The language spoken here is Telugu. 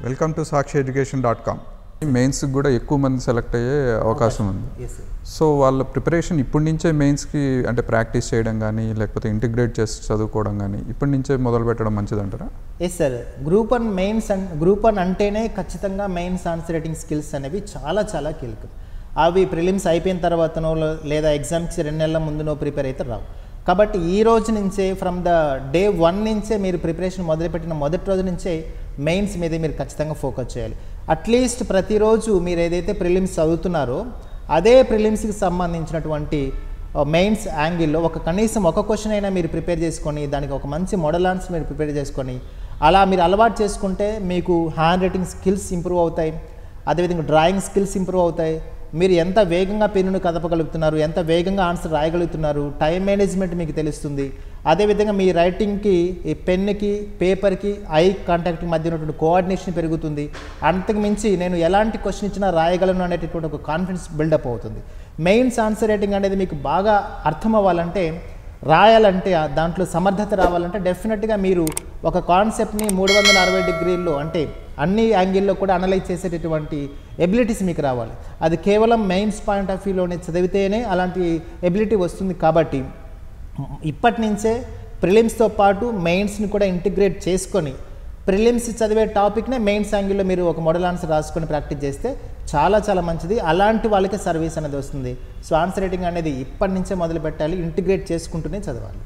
Welcome to sakshieducation.com. మెయిన్స్ కూడా ఎక్కువ మంది సెలెక్ట్ అయ్యే అవకాశం ఉంది. సో వాళ్ళ ప్రిపరేషన్ ఇప్పటి నుంచే మెయిన్స్కి అంటే ప్రాక్టీస్ చేయడం కానీ లేకపోతే ఇంటిగ్రేట్ చేసి చదువుకోవడం కానీ ఇప్పటి నుంచే మొదలు పెట్టడం మంచిదంటారా? ఎస్ సార్, గ్రూప్ 1 అంటేనే ఖచ్చితంగా మెయిన్స్ ఆన్సర్ రైటింగ్ స్కిల్స్ అనేవి చాలా చాలా కీలకం. అవి ప్రిలిమ్స్ అయిపోయిన తర్వాతనో లేదా ఎగ్జామ్స్కి 2 నెలల ముందునో ప్రిపేర్ అయితే రావు. కాబట్టి ఈ రోజు నుంచే ఫ్రమ్ ద డే 1 నుంచే మీరు ప్రిపరేషన్ మొదలుపెట్టిన మొదటి రోజు నుంచే మెయిన్స్ మీద మీరు ఖచ్చితంగా ఫోకస్ చేయాలి. అట్లీస్ట్ ప్రతిరోజు మీరు ఏదైతే ప్రిలిమ్స్ చదువుతున్నారో అదే ప్రిలిమ్స్కి సంబంధించినటువంటి మెయిన్స్ యాంగిల్లో కనీసం ఒక క్వశ్చన్ అయినా మీరు ప్రిపేర్ చేసుకొని దానికి ఒక మంచి మోడల్ ఆన్సర్ మీరు ప్రిపేర్ చేసుకొని అలా మీరు అలవాటు చేసుకుంటే మీకు హ్యాండ్ రైటింగ్ స్కిల్స్ ఇంప్రూవ్ అవుతాయి, అదేవిధంగా డ్రాయింగ్ స్కిల్స్ ఇంప్రూవ్ అవుతాయి. మీరు ఎంత వేగంగా పెన్నును కదపగలుగుతున్నారు, ఎంత వేగంగా ఆన్సర్ రాయగలుగుతున్నారు, టైం మేనేజ్మెంట్ మీకు తెలుస్తుంది. అదేవిధంగా మీ రైటింగ్కి ఈ పెన్నుకి పేపర్కి ఐ కాంటాక్ట్ మధ్య ఉన్నటువంటి కోఆర్డినేషన్ పెరుగుతుంది. అంతకు మించి నేను ఎలాంటి క్వశ్చన్ ఇచ్చినా రాయగలను అనేటటువంటి ఒక కాన్ఫిడెన్స్ బిల్డప్ అవుతుంది. మెయిన్స్ ఆన్సర్ రైటింగ్ అనేది మీకు బాగా అర్థం అవ్వాలంటే, రాయాలంటే, దాంట్లో సమర్థత రావాలంటే డెఫినెట్గా మీరు ఒక కాన్సెప్ట్ని 360 డిగ్రీల్లో అంటే అన్ని యాంగిల్లో కూడా అనలైజ్ చేసేటటువంటి ఎబిలిటీస్ మీకు రావాలి. అది కేవలం మెయిన్స్ పాయింట్ ఆఫ్ వ్యూలోనే చదివితేనే అలాంటి ఎబిలిటీ వస్తుంది. కాబట్టి ఇప్పటి నుంచే ప్రిలిమ్స్తో పాటు మెయిన్స్ని కూడా ఇంటిగ్రేట్ చేసుకొని ప్రిలిమ్స్ చదివే టాపిక్నే మెయిన్స్ యాంగిల్లో మీరు ఒక మోడల్ ఆన్సర్ రాసుకొని ప్రాక్టీస్ చేస్తే చాలా చాలా మంచిది. అలాంటి వాళ్ళకి సర్వీస్ అనేది వస్తుంది. సో ఆన్సర్ రైటింగ్ అనేది ఇప్పటి నుంచే మొదలు పెట్టాలి, ఇంటిగ్రేట్ చేసుకుంటూనే చదవాలి.